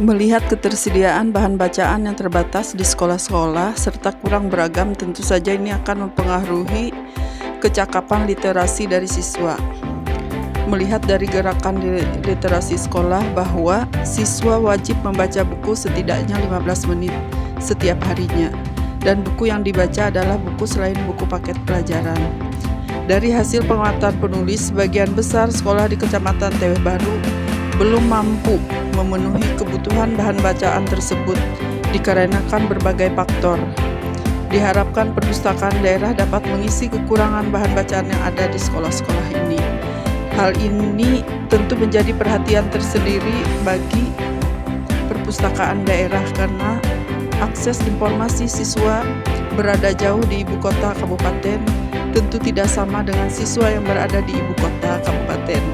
Melihat ketersediaan bahan bacaan yang terbatas di sekolah-sekolah serta kurang beragam, tentu saja ini akan mempengaruhi kecakapan literasi dari siswa. Melihat dari gerakan literasi sekolah bahwa siswa wajib membaca buku setidaknya 15 menit setiap harinya, dan buku yang dibaca adalah buku selain buku paket pelajaran. Dari hasil pengamatan penulis, sebagian besar sekolah di Kecamatan Teweh Baru belum mampu memenuhi kebutuhan bahan bacaan tersebut dikarenakan berbagai faktor. Diharapkan perpustakaan daerah dapat mengisi kekurangan bahan bacaan yang ada di sekolah-sekolah ini. Hal ini tentu menjadi perhatian tersendiri bagi perpustakaan daerah karena akses informasi siswa berada jauh di ibu kota kabupaten tentu tidak sama dengan siswa yang berada di ibu kota kabupaten.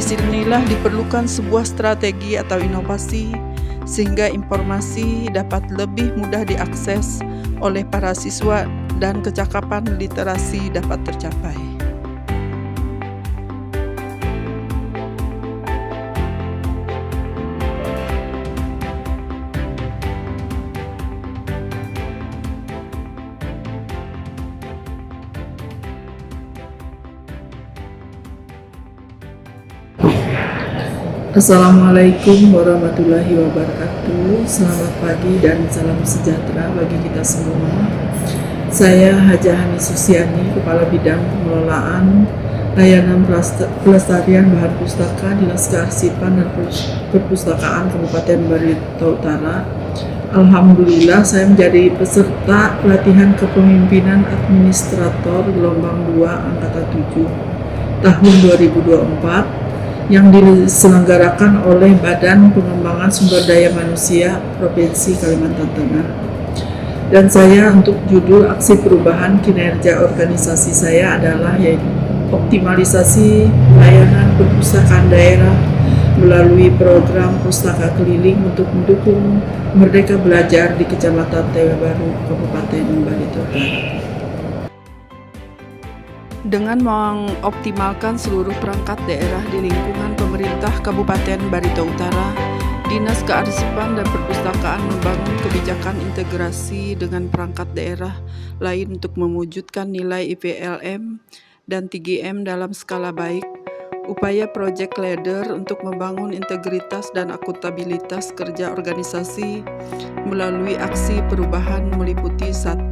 Disinilah diperlukan sebuah strategi atau inovasi sehingga informasi dapat lebih mudah diakses oleh para siswa dan kecakapan literasi dapat tercapai. Assalamualaikum warahmatullahi wabarakatuh. Selamat pagi dan salam sejahtera bagi kita semua. Saya Hajah Hani Susiani, Kepala Bidang Pengelolaan Layanan Pelestarian Bahan Pustaka Dinas Kearsipan dan Perpustakaan Kabupaten Barito Utara. Alhamdulillah saya menjadi peserta pelatihan kepemimpinan administrator gelombang 2 angkatan 7 tahun 2024 yang diselenggarakan oleh Badan Pengembangan Sumber Daya Manusia Provinsi Kalimantan Tengah. Dan saya untuk judul aksi perubahan kinerja organisasi saya adalah yaitu optimalisasi layanan perpustakaan daerah melalui program pustaka keliling untuk mendukung Merdeka Belajar di Kecamatan Teweh Baru, Kabupaten Barito Utara. Dengan mengoptimalkan seluruh perangkat daerah di lingkungan pemerintah Kabupaten Barito Utara, Dinas Kearsipan dan Perpustakaan membangun kebijakan integrasi dengan perangkat daerah lain untuk mewujudkan nilai IPLM dan 3M dalam skala baik. Upaya Project Leader untuk membangun integritas dan akuntabilitas kerja organisasi melalui aksi perubahan meliputi 1.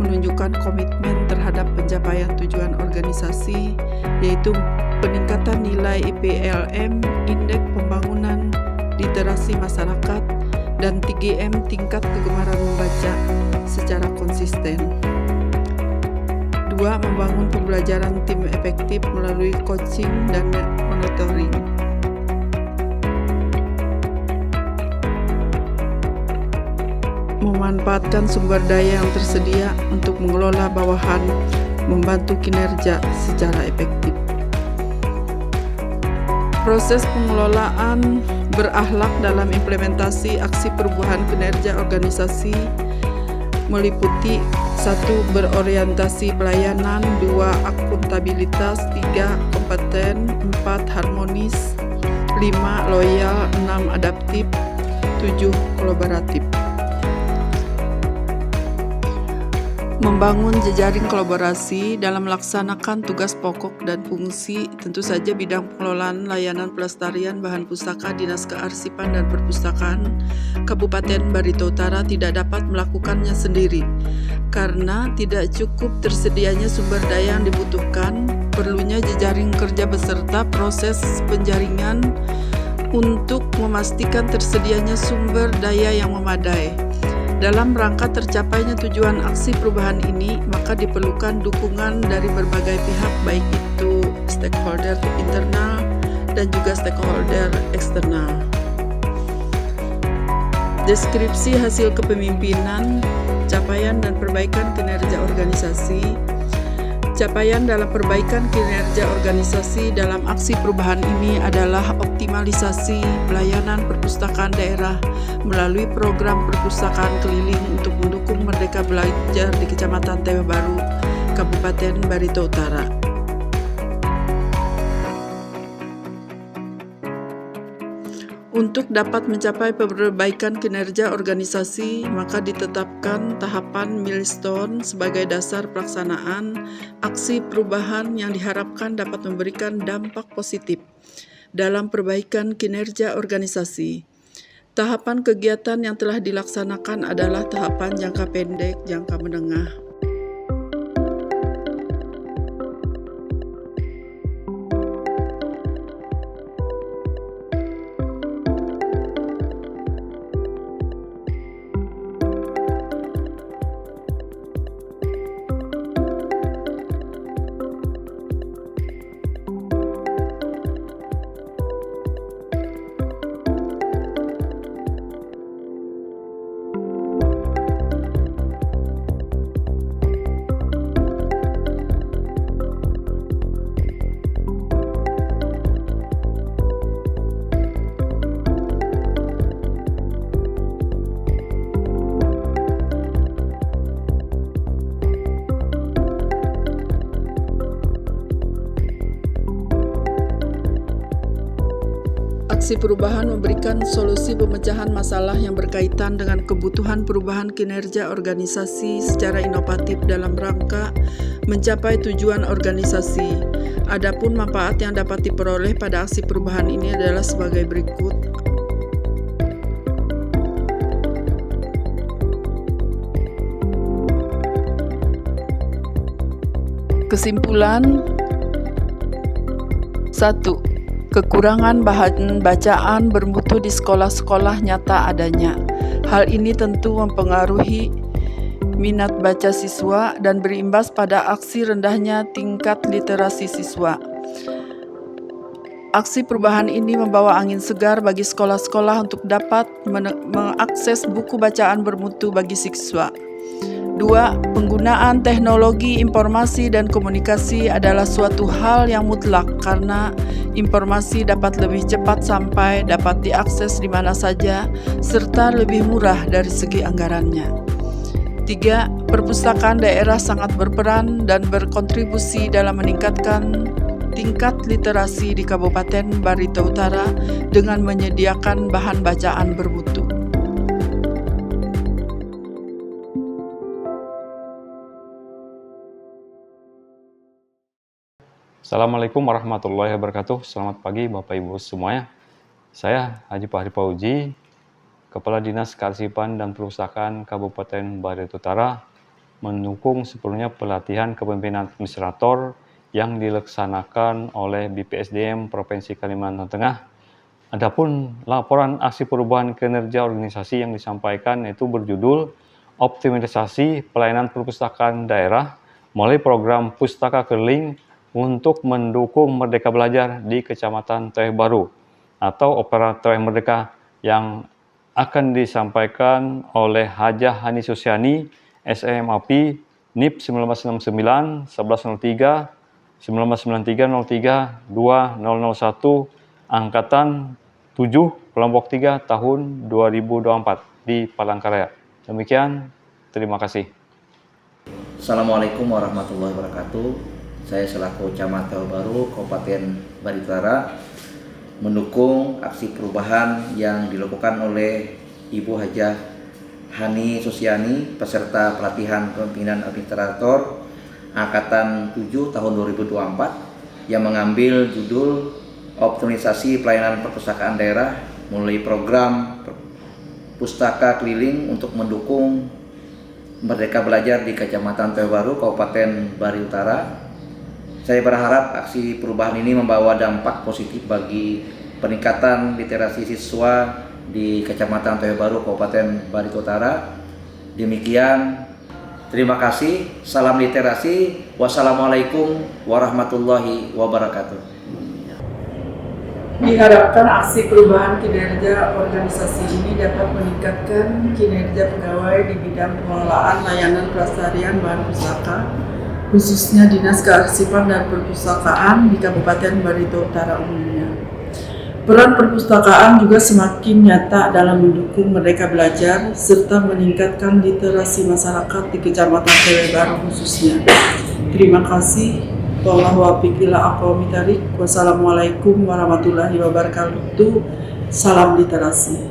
Menunjukkan komitmen terhadap pencapaian tujuan organisasi, yaitu peningkatan nilai IPLM, indeks pembangunan literasi masyarakat, dan 3M tingkat kegemaran membaca secara konsisten. 2. Membangun pembelajaran tim efektif melalui coaching dan monitoring. Memanfaatkan sumber daya yang tersedia untuk mengelola bawahan, membantu kinerja secara efektif. Proses pengelolaan berakhlak dalam implementasi aksi perubahan kinerja organisasi meliputi 1. Berorientasi pelayanan, 2. Akuntabilitas, 3. Kompeten, 4. Harmonis, 5. Loyal, 6. Adaptif, 7. Kolaboratif. Membangun jejaring kolaborasi dalam melaksanakan tugas pokok dan fungsi. Tentu saja bidang pengelolaan layanan pelestarian bahan pustaka Dinas Kearsipan dan Perpustakaan Kabupaten Barito Utara tidak dapat melakukannya sendiri karena tidak cukup tersedianya sumber daya yang dibutuhkan. Perlunya jejaring kerja beserta proses penjaringan untuk memastikan tersedianya sumber daya yang memadai. Dalam rangka tercapainya tujuan aksi perubahan ini, maka diperlukan dukungan dari berbagai pihak, baik itu stakeholder internal dan juga stakeholder eksternal. Deskripsi hasil kepemimpinan, capaian dan perbaikan kinerja organisasi. Capaian dalam perbaikan kinerja organisasi dalam aksi perubahan ini adalah optimalisasi pelayanan perpustakaan daerah melalui program perpustakaan keliling untuk mendukung Merdeka Belajar di Kecamatan Teweh Baru, Kabupaten Barito Utara. Untuk dapat mencapai perbaikan kinerja organisasi, maka ditetapkan tahapan milestone sebagai dasar pelaksanaan aksi perubahan yang diharapkan dapat memberikan dampak positif dalam perbaikan kinerja organisasi. Tahapan kegiatan yang telah dilaksanakan adalah tahapan jangka pendek, jangka menengah. Aksi perubahan memberikan solusi pemecahan masalah yang berkaitan dengan kebutuhan perubahan kinerja organisasi secara inovatif dalam rangka mencapai tujuan organisasi. Adapun manfaat yang dapat diperoleh pada aksi perubahan ini adalah sebagai berikut. Kesimpulan 1. Kekurangan bahan bacaan bermutu di sekolah-sekolah nyata adanya. Hal ini tentu mempengaruhi minat baca siswa dan berimbas pada aksi rendahnya tingkat literasi siswa. Aksi perubahan ini membawa angin segar bagi sekolah-sekolah untuk dapat mengakses buku bacaan bermutu bagi siswa. 2. Penggunaan teknologi informasi dan komunikasi adalah suatu hal yang mutlak karena informasi dapat lebih cepat sampai, dapat diakses di mana saja, serta lebih murah dari segi anggarannya. 3. Perpustakaan daerah sangat berperan dan berkontribusi dalam meningkatkan tingkat literasi di Kabupaten Barito Utara dengan menyediakan bahan bacaan bermutu. Assalamualaikum warahmatullahi wabarakatuh. Selamat pagi Bapak Ibu semuanya. Saya Haji Fahri Fauzi, Kepala Dinas Kearsipan dan Perpustakaan Kabupaten Barito Utara, mendukung sepenuhnya pelatihan kepemimpinan administrator yang dilaksanakan oleh BPSDM Provinsi Kalimantan Tengah. Adapun laporan aksi perubahan kinerja organisasi yang disampaikan itu berjudul Optimalisasi Pelayanan Perpustakaan Daerah melalui program Pustaka Keliling untuk mendukung Merdeka Belajar di Kecamatan Teweh Baru atau Opera Teweh Merdeka yang akan disampaikan oleh Hajah Hani Susiani, SMAP, NIP 1969 1103 1993 03 2001 Angkatan 7 Kelompok 3 tahun 2024 di Palangkaraya. Demikian, terima kasih. Assalamualaikum warahmatullahi wabarakatuh. Saya selaku Camat Teweh Baru, Kabupaten Barito Utara, mendukung aksi perubahan yang dilakukan oleh Ibu Hajah Hani Susiani, peserta pelatihan kepemimpinan administrator Angkatan 7 tahun 2024 yang mengambil judul Optimalisasi Pelayanan Perpustakaan Daerah melalui program Pustaka Keliling untuk mendukung Merdeka Belajar di Kecamatan Teweh Baru, Kabupaten Barito Utara. Saya berharap aksi perubahan ini membawa dampak positif bagi peningkatan literasi siswa di Kecamatan Teweh Baru, Kabupaten Barito Utara. Demikian, terima kasih. Salam literasi. Wassalamualaikum warahmatullahi wabarakatuh. Diharapkan aksi perubahan kinerja organisasi ini dapat meningkatkan kinerja pegawai di bidang pengelolaan layanan pelestarian bahan pustaka, khususnya Dinas Kearsipan dan Perpustakaan di Kabupaten Barito Utara umumnya. Peran perpustakaan juga semakin nyata dalam mendukung Merdeka Belajar serta meningkatkan literasi masyarakat di Kecamatan Teweh Baru khususnya. Terima kasih. Wallahu a'lam bishawab. Wassalamualaikum warahmatullahi wabarakatuh. Salam literasi.